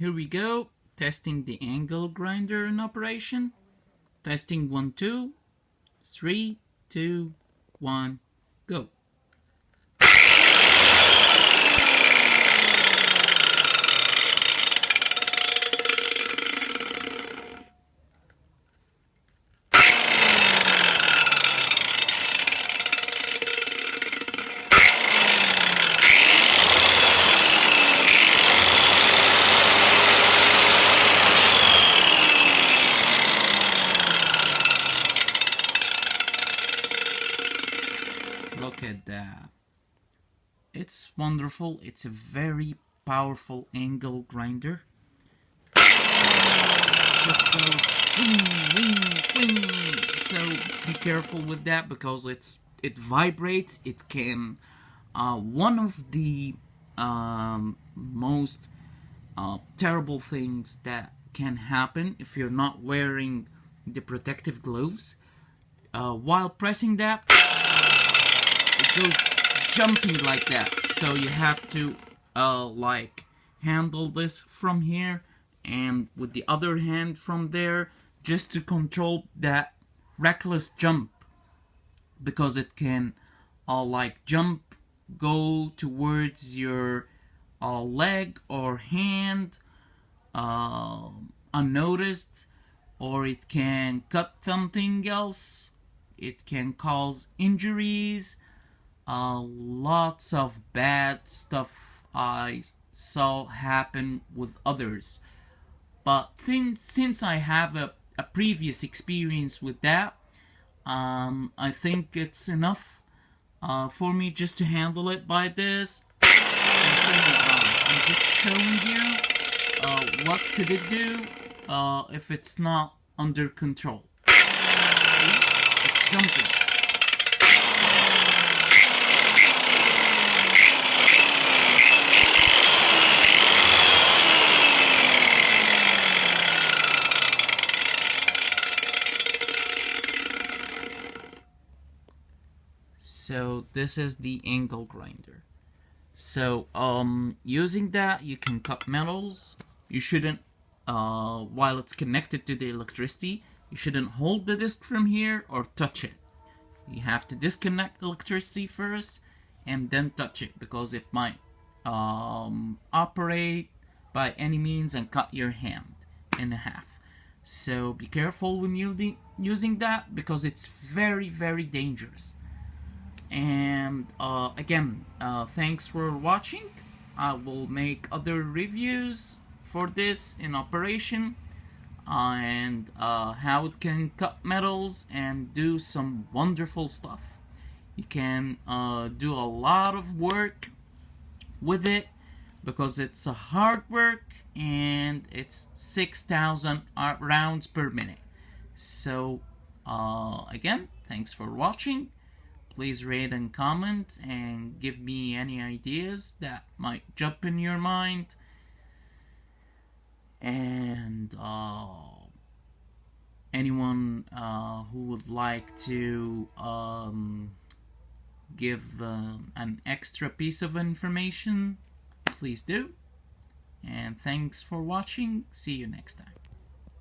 here we go. Testing the angle grinder in operation. Testing 1, 2, 3, 2, 1, go. Look at that. It's wonderful. It's a very powerful angle grinder. Just goes wing, wing, wing. So be careful with that because it vibrates. It can one of the most terrible things that can happen if you're not wearing the protective gloves. While pressing that, it goes jumping like that, so you have to like handle this from here and with the other hand from there just to control that reckless jump, because it can like jump, go towards your leg or hand unnoticed, or it can cut something else. It can cause injuries. Lots of bad stuff I saw happen with others. But since I have a previous experience with that, I think it's enough for me just to handle it by this. I'm just showing you what could it do if it's not under control. See? It's jumping. So this is the angle grinder. So using that you can cut metals. You shouldn't while it's connected to the electricity, you shouldn't hold the disc from here or touch it. You have to disconnect the electricity first and then touch it, because it might operate by any means and cut your hand in half. So be careful when using that, because it's very, very dangerous. And again, thanks for watching. I will make other reviews for this in operation, and how it can cut metals and do some wonderful stuff. You can do a lot of work with it because it's a hard work, and it's 6,000 rounds per minute. So again, thanks for watching. Please rate and comment and give me any ideas that might jump in your mind. And anyone who would like to give an extra piece of information, please do. And thanks for watching. See you next time.